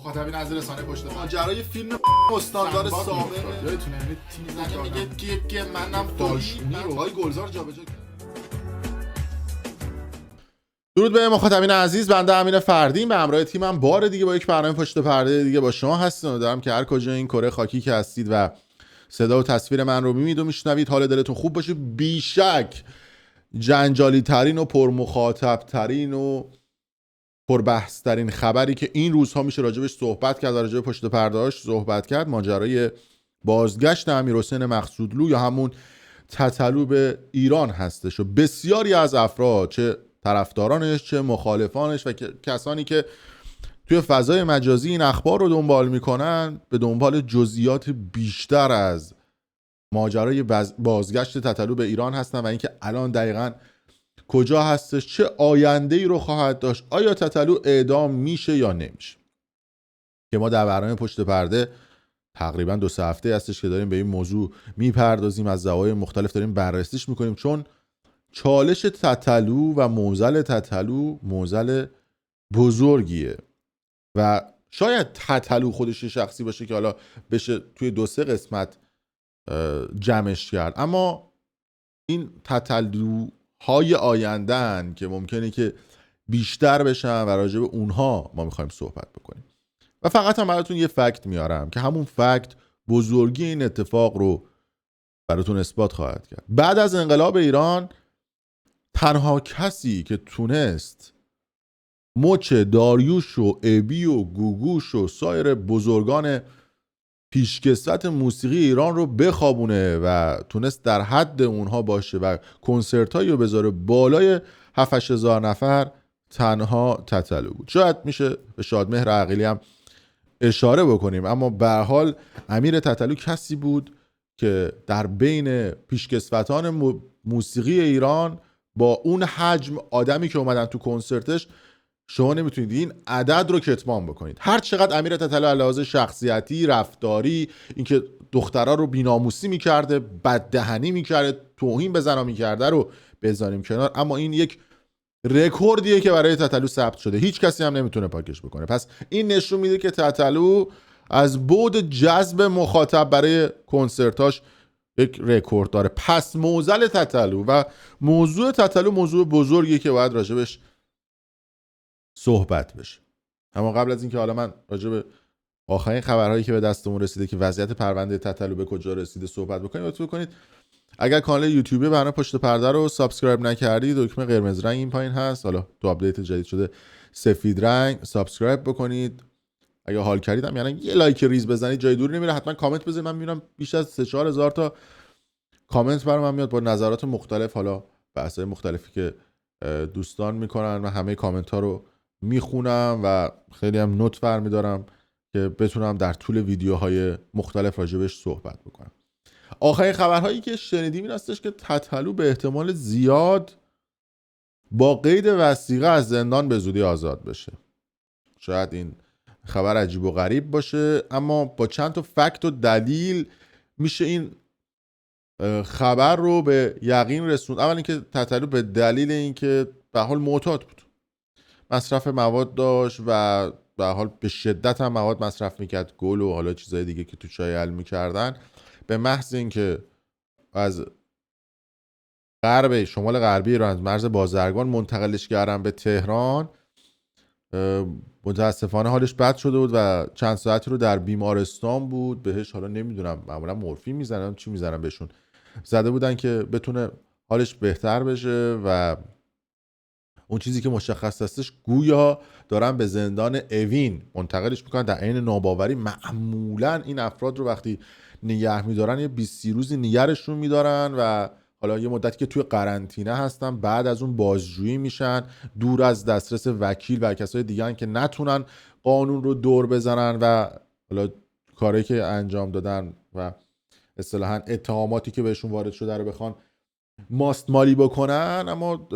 مخاطبین از رسانه پشت پرده ماجرای فیلم استاندار سابق یادتونه تیم میگه که منم داشونی رو های گلزار جابجا کرد. درود به مخاطبین عزیز، بنده امین فردین به همراه تیمم بار دیگه با یک برنامه پشت پرده دیگه با شما هستم. امیدوارم که هر کجا این کره خاکی که هستید و صدا و تصویر من رو می‌بینید و میشنوید حال دلتون خوب باشه. بیشک جنجالی ترین و پرمخاطب ترین و پربحث ترین خبری که این روزها میشه راجبش صحبت کرد و راجب پشت پرده‌اش صحبت کرد ماجرای بازگشت امیرحسین مقصودلو یا همون تتلو به ایران هستش و بسیاری از افراد، چه طرفدارانش چه مخالفانش و کسانی که توی فضای مجازی این اخبار رو دنبال میکنن، به دنبال جزئیات بیشتر از ماجرای بازگشت تتلو به ایران هستن و اینکه الان دقیقاً کجا هستش، چه آینده‌ای رو خواهد داشت، آیا تتلو اعدام میشه یا نمیشه، که ما در برنامه پشت پرده تقریباً 2-3 هفته هستش که داریم به این موضوع میپردازیم، از زوایای مختلف داریم بررسیش میکنیم، چون چالش تتلو و موزل تتلو موزل بزرگیه و شاید تتلو خودش شخصی باشه که حالا بشه توی 2-3 قسمت جمعش کرد، اما این تتلوهای آینده‌ان که ممکنه که بیشتر بشن و راجع به اونها ما میخوایم صحبت بکنیم. و فقط هم براتون یه فکت میارم که همون فکت بزرگی این اتفاق رو براتون اثبات خواهد کرد. بعد از انقلاب ایران تنها کسی که تونست مچ داریوش و ابی و گوگوش و سایر بزرگان پیشکسوت موسیقی ایران رو بخوابونه و تونست در حد اونها باشه و کنسرتایی رو بذاره بالای 7-8 هزار نفر، تنها تتلو بود. شاید میشه به شادمهر عقیلی هم اشاره بکنیم، اما به هر حال امیر تتلو کسی بود که در بین پیشکسوتان موسیقی ایران با اون حجم آدمی که اومدن تو کنسرتش، شما نمیتونید این عدد رو کتمان بکنید. هر چقدر امیر تتلو علاوه شخصیتی، رفتاری، اینکه دخترها رو بی‌ناموسی میکرده، بددهنی میکرده، توهین به زنا میکرده رو بذاریم کنار، اما این یک رکوردیه که برای تتلو ثبت شده، هیچ کسی هم نمیتونه پاکش بکنه. پس این نشون میده که تتلو از بعد جذب مخاطب برای کنسرتاش یک رکورد داره. پس موزل تتلو و موضوع تتلو موضوع بزرگیه که باید راجبش صحبت بشه. اما قبل از اینکه حالا من راجب آخرین خبرهایی که به دستمون رسیده که وضعیت پرونده تتلو به کجا رسیده صحبت بکنیم، لطفا کنید اگر کانال یوتیوب برنامه پشت پرده رو سابسکرایب نکردید، دکمه قرمز رنگ این پایین هست، حالا تو آپدیت جدید شده سفید رنگ، سابسکرایب بکنید. اگه حال کردید هم یعنی یه لایک ریز بزنید، جای دور نمیره. حتما کامنت بذارید، من میبینم بیش از 3-4 هزار تا کامنت برام من میاد با نظرات مختلف، حالا بحث‌های مختلفی که دوستان میکنن و همه کامنت ها رو میخونم و خیلی هم نوت برمیدارم که بتونم در طول ویدیوهای مختلف راجبش صحبت بکنم. آخرین خبرهایی که شنیدیم این هستش که تتلو به احتمال زیاد با قید وثیقه از زندان به زودی آزاد بشه. شاید این خبر عجیب و غریب باشه، اما با چند تا فکت و دلیل میشه این خبر رو به یقین رسوند. اول اینکه تتلو به دلیل اینکه به حال معتاد بود، مصرف مواد داشت و به حال به شدت هم مواد مصرف میکرد، گل و حالا چیزای دیگه که تو چای حل میکردن، به محض اینکه از غرب شمال غربی ایران، از مرز بازرگان منتقلش کردن به تهران، متاسفانه حالش بد شده بود و چند ساعتی رو در بیمارستان بود. بهش حالا نمیدونم معمولا مورفین میزنن چی میزنن بهشون، زده بودن که بتونه حالش بهتر بشه و اون چیزی که مشخص هستش گویا دارن به زندان اوین منتقلش میکنن. در عین ناباوری معمولا این افراد رو وقتی نگه میدارن یه 20 روزی نگرشون میدارن و حالا یه مدتی که توی قرنطینه هستن، بعد از اون بازجویی میشن، دور از دسترس وکیل و کسای دیگه که نتونن قانون رو دور بزنن و حالا کاری که انجام دادن و اصطلاحاً اتهاماتی که بهشون وارد شده رو بخوان ماستمالی بکنن. اما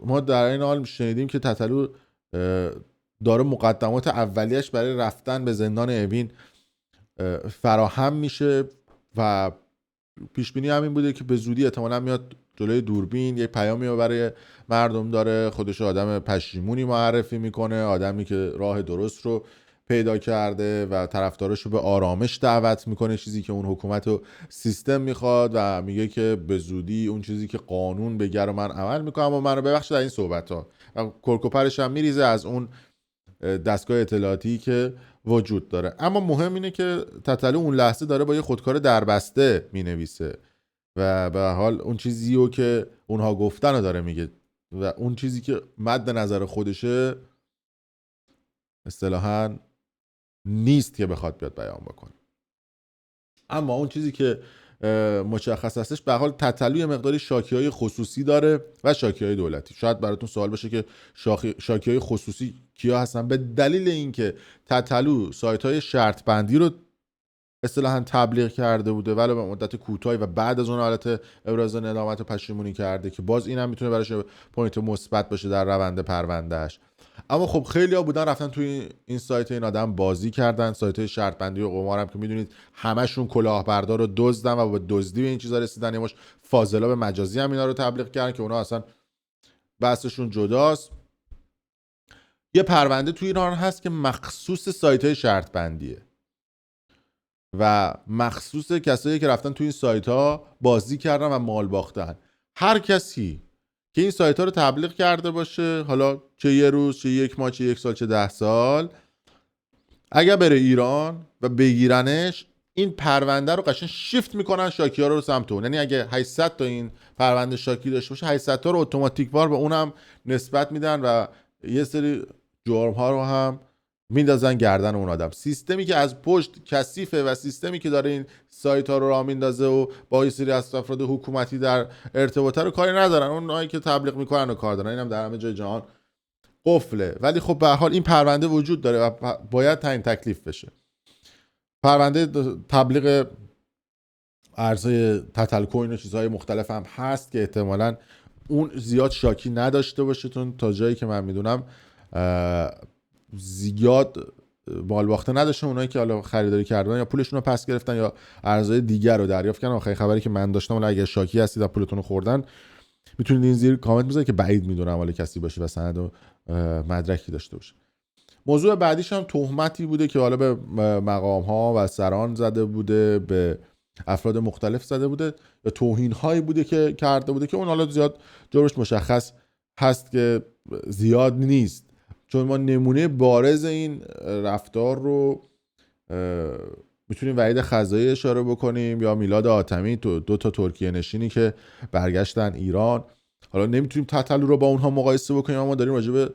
ما در این حال شنیدیم که تتلو داره مقدمات اولیش برای رفتن به زندان اوین فراهم میشه و پیش بینی همین بوده که به زودی احتمالاً میاد جلوی دوربین، یه پیامی رو برای مردم داره، خودش آدم پشیمونی معرفی میکنه، آدمی که راه درست رو پیدا کرده و طرفداراشو به آرامش دعوت میکنه، چیزی که اون حکومت و سیستم میخواد و میگه که به زودی اون چیزی که قانون بگه رو من عمل میکنم و منو ببخشید در این صحبت ها و کرکوپرش هم میریزه از اون دستگاه اطلاعاتی که وجود داره. اما مهم اینه که تتلو اون لحظه داره با یه خودکار دربسته مینویسه و به حال اون چیزیو که اونها گفتن رو داره میگه و اون چیزی که مد نظر خودشه اصطلاحاً نیست که بخواد بیاد بیان بکنه. اما اون چیزی که مشخص هستش به حال تتلو یه مقداری شاکی‌های خصوصی داره و شاکی‌های دولتی. شاید براتون سوال باشه که شاکی‌های خصوصی کیا هستن؟ به دلیل اینکه تتلو سایت‌های شرط بندی رو اصطلاحاً تبلیغ کرده بوده ولی به مدت کوتاهی و بعد از اون حالت ابراز ندامت و پشیمونی کرده که باز این هم میتونه براش پوینت مثبت باشه در روند پروندهش. اما خب خیلی‌ها بودن رفتن توی این سایت این آدم بازی کردن، سایت‌های شرط بندی و قمار هم که میدونید همشون کلاهبردار رو دزدن و با دزدی به این چیزا رسیدن. یه مش فاضلا به مجازی هم اینا رو تبلیغ کردن که اونا اصلا بحثشون جداست. یه پرونده توی ایران هست که مخصوص سایت‌های شرط بندیه و مخصوص کسایی که رفتن توی این سایت‌ها بازی کردن و مال باختن. هر کسی که این سایت ها رو تبلیغ کرده باشه، حالا چه یه روز، چه یک ماه، چه یک سال، چه 10 سال، اگر بره ایران و بگیرنش این پرونده رو قشنگ شیفت میکنن شاکی ها رو سمت اون. یعنی اگه 800 تا این پرونده شاکی داشته باشه 800 تا رو اتوماتیک وار به اونم نسبت میدن و یه سری جرم ها رو هم میندازن گردن اون آدم. سیستمی که از پشت کثیفه و سیستمی که داره این سایت ها رو راه میندازه و با یه سری از افراد حکومتی در ارتباطه رو کاری ندارن. اونایی که تبلیغ میکنن و کار دارن، اینم در همه جای جهان قفله. ولی خب به هر حال این پرونده وجود داره و باید تعیین تکلیف بشه. پرونده تبلیغ ارزهای تتل کوین و چیزهای مختلف هم هست که احتمالاً اون زیاد شاکی نداشته باشه، چون تا جایی که من میدونم زیاد مال باخته نداشتن اونایی که حالا خریداری کردن یا پولشون رو پس گرفتن یا ارزهای دیگر رو دریافت کردن. آخرین خبری که من داشتم، ولی اگه شاکی هستید و پولتون رو خوردن میتونید این زیر کامنت بذارید که بعید میدونم حالا کسی باشه و سند و مدرکی داشته باشه. موضوع بعدیش هم تهمتی بوده که حالا به مقام ها و سران زده بوده، به افراد مختلف زده بوده یا توهین هایی بوده که کرده بوده که اون حالا زیاد جرمش مشخص هست که زیاد نیست، چون ما نمونه بارز این رفتار رو میتونیم وحید خزایی اشاره بکنیم یا میلاد حاتمی، دو تا ترکیه نشینی که برگشتن ایران. حالا نمیتونیم تتلو رو با اونها مقایسه بکنیم، اما داریم راجع به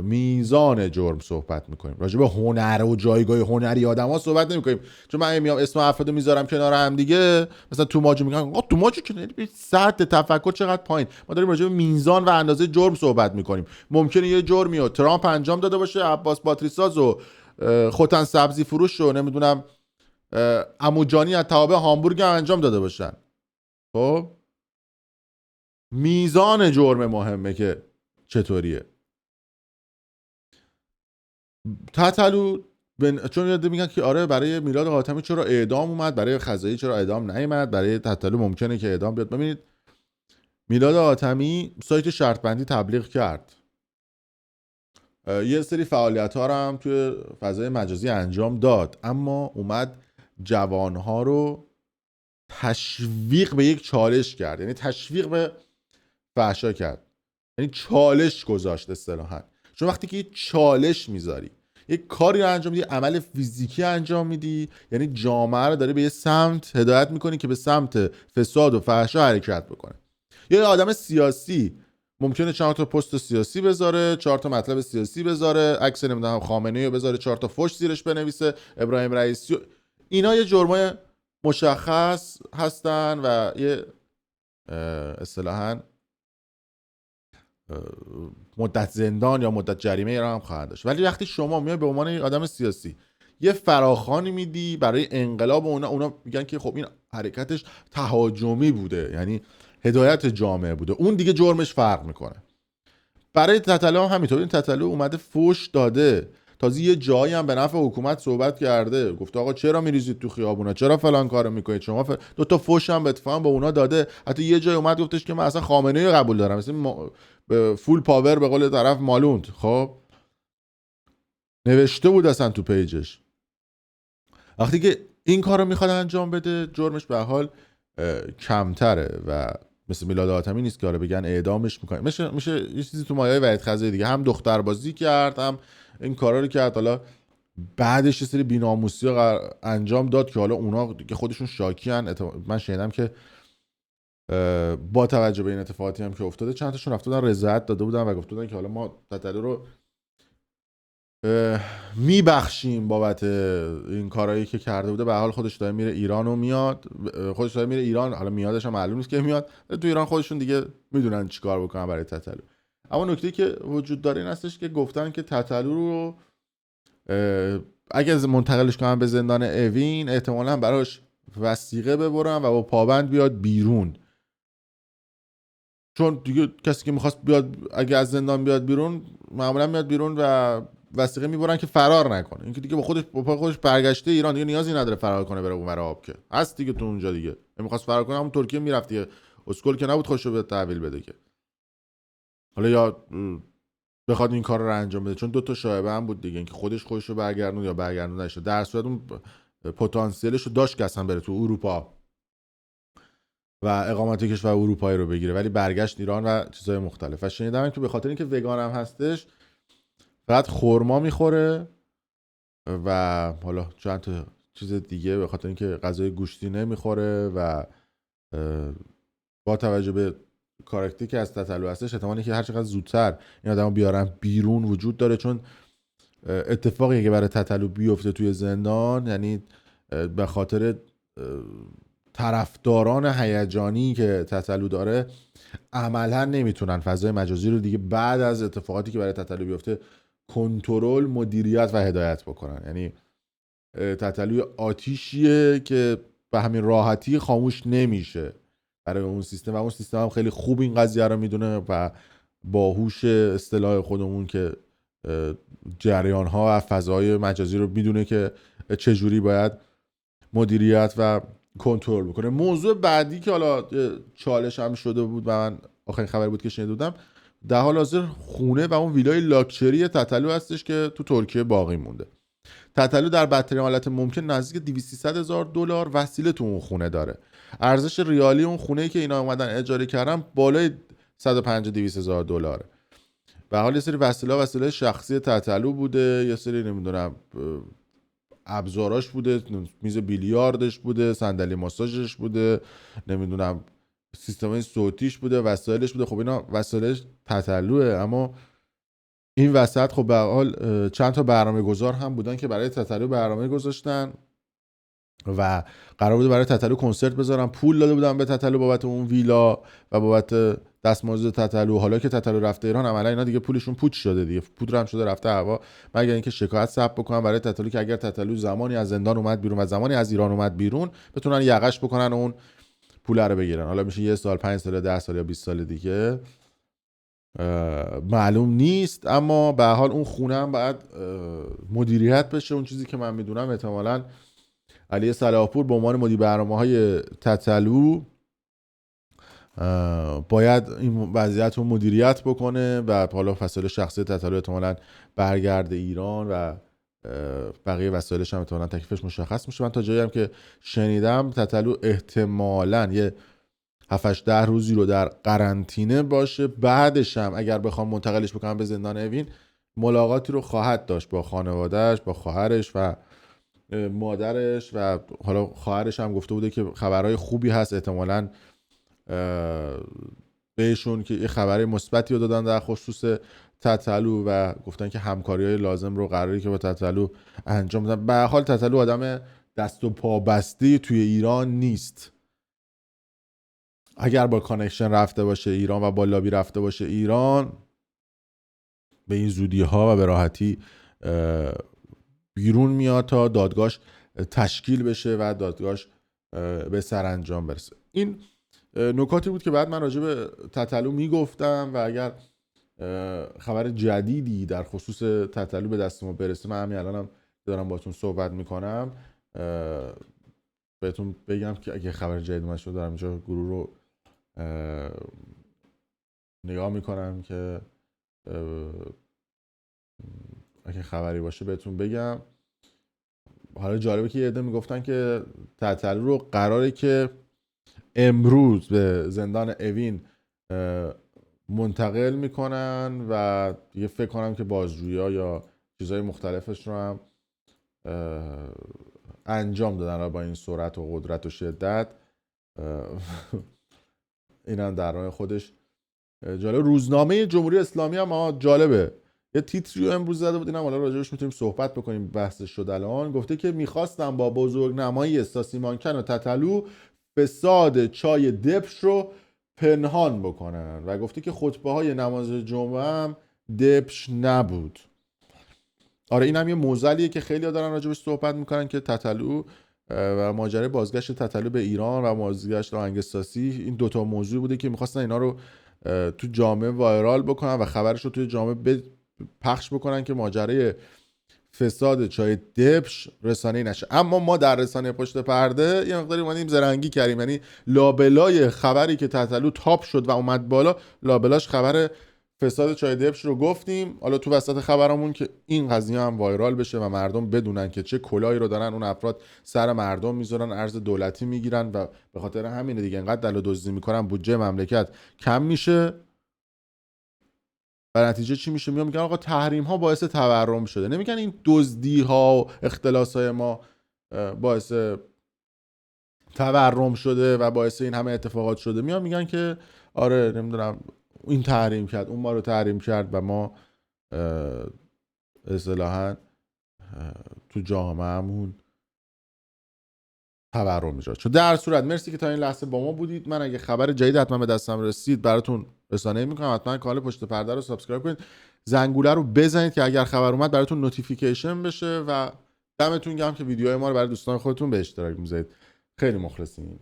میزان جرم صحبت میکنیم، راجع به هنر و جایگاه هنری آدما صحبت نمیکنیم. چون من میام اسم افرادو میذارم کنار هم دیگه، مثلا توماجو میگن آقا توماجو که سطح تفکر چقدر پایین. ما داریم راجع به میزان و اندازه جرم صحبت میکنیم. ممکنه یه جرمی رو ترامپ انجام داده باشه، عباس باتری ساز و خوتن سبزی فروش رو نمیدونم عمو جانی از توابع هامبورگ هم انجام داده باشن. خب میزان جرم مهمه که چطوریه. تتلو چون یاد میگن که آره برای میلاد حاتمی چرا اعدام اومد، برای خزایی چرا اعدام نیامد، برای تتلو ممکنه که اعدام بیاد. ببینید میلاد حاتمی سایت شرط بندی تبلیغ کرد، یه سری فعالیت ها رو هم توی فضای مجازی انجام داد، اما اومد جوانها رو تشویق به یک چالش کرد، یعنی تشویق به فحشا کرد، یعنی چالش گذاشت اصطلاحاً. چون وقتی که یه چالش میذاری، یک کاری رو انجام میدی، عمل فیزیکی انجام میدی، یعنی جامعه رو داری به یه سمت هدایت میکنی که به سمت فساد و فحشا حرکت بکنه. یه آدم سیاسی ممکنه 4 تا پست سیاسی بذاره، 4 تا مطلب سیاسی بذاره، عکس نمیدونم خامنه‌ای رو بذاره، 4 تا فوش زیرش بنویسه، ابراهیم رئیسی. اینا یه جرمای مشخص هستن و یه اصطلاحاً مدت زندان یا مدت جریمه را هم خواهند داشت. ولی وقتی شما میای به عنوان آدم سیاسی یه فراخوانی میدی برای انقلاب اونا میگن که خب این حرکتش تهاجمی بوده، یعنی هدایت جامعه بوده، اون دیگه جرمش فرق میکنه. برای تتلو هم همینطور. این تتلو اومده فوش داده، تازه یه جایی هم به نفع حکومت صحبت کرده، گفته آقا چرا میریزید تو خیابونا، چرا فلان کارو میکنید شما 2 تا فوش هم به اتفاق با اونا داده. حتی یه جای اومد گفتش که من اصلا خامنه‌ای رو قبول دارم، مثلا فول پاور به قول طرف مالوند. خب نوشته بود اصلا تو پیجش. وقتی که این کار رو میخواد انجام بده جرمش به حال کمتره و مثل میلاد حاتمی نیست که آره بگن اعدامش میکنه. میشه یه چیزی تو مایه‌های وحید خزایی دیگه، هم دختربازی کرد هم این کارا رو کرد، حالا بعدش یه سری بی‌ناموسی انجام داد که حالا اونا که خودشون شاکی ان. من شنیدم که با توجه به این اتفاقاتی هم که افتاده چند تاشون رفته بودن رضایت داده بودن و گفته بودن که حالا ما تتلو رو میبخشیم بابت این کارهایی که کرده بوده. به حال خودش داره میره ایران و میاد، خودش داره میره ایران، حالا میادش هم معلوم نیست که میاد. تو ایران خودشون دیگه میدونن چیکار بکنن برای تتلو. اما نکته که وجود داره این هستش که گفتن که تتلو رو اگه منتقلش کنن به زندان اوین احتمالاً براش وثیقه ببرن و با پابند بیاد بیرون، چون دیگه کسی که میخواست بیاد اگه از زندان بیاد بیرون معمولا میاد بیرون و وثیقه میبرن که فرار نکنه. اینکه دیگه با خودش برگشته ایران دیگه نیازی نداره فرار کنه بره اونور آب که هست دیگه تو اونجا. دیگه میخواست فرار کنه همون ترکیه میرفت دیگه، اسکل که نبود خوشو به تحویل بده که حالا یا بخواد این کار رو انجام بده. چون 2 شایبه هم بود دیگه، اینکه خودش رو برگردون یا برگردون نشه. در صورت اون پتانسیلش رو داشت که اصلا بره تو اروپا و اقامت کشور اروپایی رو بگیره، ولی برگشت ایران و چیزهای مختلف. و شنیدم که به خاطر اینکه وگان هم هستش فقط خرما میخوره و حالا چند تا چیز دیگه، به خاطر اینکه غذای گوشتی نمیخوره و با توجه به کاراکتری که از تتلو هستش احتمالی که هر چقدر زودتر این آدمو بیارن بیرون وجود داره. چون اتفاقی که برای تتلو بیفته توی زندان یعنی به خاطر طرفداران هیجانی که تتلو داره عملا نمیتونن فضای مجازی رو دیگه بعد از اتفاقاتی که برای تتلو بیفته کنترل، مدیریت و هدایت بکنن. یعنی تتلو آتیشیه که به همین راحتی خاموش نمیشه برای اون سیستم و اون سیستم هم خیلی خوب این قضیه رو میدونه و باهوش اصطلاح خودمون که جریان ها و فضای مجازی رو میدونه که چجوری باید مدیریت و کنترل بکنه. موضوع بعدی که حالا چالش هم شده بود و من آخرین خبری بود که شنیده بودم، در حال حاضر خونه و اون ویلای لاکچری تتلو هستش که تو ترکیه باقی مونده. تتلو در بدترین حالت ممکن نزدیک $200,000 وسیله تو اون خونه داره. ارزش ریالی اون خونه‌ای که اینا اومدن اجاره کردن بالای 150,000-200,000 $. به حال یه سری وسیله شخصی تتلو بوده، یه سری نمیدونم ابزاراش بوده، میز بیلیاردش بوده، صندلی ماساژش بوده، نمیدونم سیستمای صوتیش بوده، وسایلش بوده. خب اینا وسایلش تتلوه. اما این وسط خب به حال چند تا برنامه‌گذار هم بودن که برای تتلو برنامه گذاشتن و قرار بوده برای تتلو کنسرت بذارن، پول داده بودن به تتلو بابت اون ویلا و بابت دستمزد تتلو. حالا که تتلو رفته ایران عملا اینا دیگه پولشون پوچ شده دیگه، پودر هم شده رفته هوا، مگر اینکه شکایت ثبت بکنن برای تتلو که اگر تتلو زمانی از زندان اومد بیرون و زمانی از ایران اومد بیرون بتونن یقش بکنن اون پول رو بگیرن. حالا میشه 1 سال، 5 سال، 10 سال یا 20 سال دیگه معلوم نیست. اما به حال اون خونه هم باید مدیریت بشه. اون چیزی که من میدونم احتمالاً علی صلاحپور به عنوان مدیر برنامه‌های تتلو باید این وضعیت رو مدیریت بکنه و حالا وسایل شخصی تتلو احتمالاً برگرده ایران و بقیه وسایلش هم احتمالاً تکلیفش مشخص میشه. من تا جایی هم که شنیدم تتلو احتمالاً یه 7-8 روزی رو در قرنطینه باشه. بعدش هم اگر بخوام منتقلش بکنم به زندان اوین ملاقاتی رو خواهد داشت با خانوادهش، با خواهرش و مادرش و حالا خواهرش هم گفته بوده که خبرهای خوبی هست، احتمالاً بهشون که یه خبری مثبتی رو دادن در خصوص تتلو و گفتن که همکاری‌های لازم رو قراری که با تتلو انجام بدن. به هر حال تتلو آدم دست و پا بسته توی ایران نیست. اگر با کانکشن رفته باشه ایران و با لابی رفته باشه ایران به این زودی ها و به راحتی بیرون میاد تا دادگاهش تشکیل بشه و دادگاهش به سرانجام برسه. این نکاتی بود که بعد من راجع به تتلو میگفتم و اگر خبر جدیدی در خصوص تتلو به دست ما برسه من همین الانم دارم باتون صحبت میکنم بهتون بگم که اگه خبر جدید اومد شد دارم اینجا گروه رو نگاه میکنم که اگه خبری باشه بهتون بگم. حالا جالبه که یه عده میگفتن که تتلو رو قراره که امروز به زندان اوین منتقل میکنن و دیگه فکر کنم که بازجویی‌ها یا چیزهای مختلفش رو هم انجام دادن با این سرعت و قدرت و شدت. این هم در راه خودش جالب. روزنامه جمهوری اسلامی هم جالبه، یه تیتری رو امروز زده بود، اینم حالا راجعش میتونیم صحبت بکنیم، بحثش شد الان. گفته که میخواستم با بزرگنمایی سیمانکن و تتلو فساد چای دبش رو پنهان بکنن و گفته که خطبه های نماز جمعه هم دبش نبود. آره این هم یه موزلیه که خیلی ها دارن راجبش صحبت میکنن که تتلو و ماجرای بازگشت تتلو به ایران و بازگشت آهنگساسی، این دوتا موضوع بوده که میخواستن اینا رو تو جامعه وایرال بکنن و خبرش رو توی جامعه پخش بکنن که ماجرای فساد چای دبش رسانه‌ای نشه. اما ما در رسانه پشت پرده یه مقداری اومدیم زرنگی کردیم، یعنی لابلای خبری که تتلو تاپ شد و اومد بالا، لابلاش خبر فساد چای دبش رو گفتیم. حالا تو وسط خبرمون که این قضیه هم وایرال بشه و مردم بدونن که چه کلاهی رو دارن اون افراد سر مردم میذارن، ارز دولتی میگیرن و به خاطر همین دیگه انقدر دل و دزدی میکنن بودجه مملکت کم میشه. و نتیجه چی میشه؟ میگن آقا تحریم ها باعث تورم شده. نمیگن این دزدی ها و اختلاس های ما باعث تورم شده و باعث این همه اتفاقات شده. میگن که آره نمیدونم این تحریم کرد، اون ما رو تحریم کرد و ما اصطلاحاً تو جامعهمون تورم ایجاد شد. در صورت مرسی که تا این لحظه با ما بودید. من اگه خبر جدید حتما به دستم رسید براتون رسانه‌ای میکنم. حتما کانال پشت پرده رو سابسکرایب کنید، زنگوله رو بزنید که اگر خبر اومد براتون نوتیفیکیشن بشه و دمتون گرم که ویدیوهای ما رو برای دوستان خودتون به اشتراک میذارید. خیلی مخلصیم.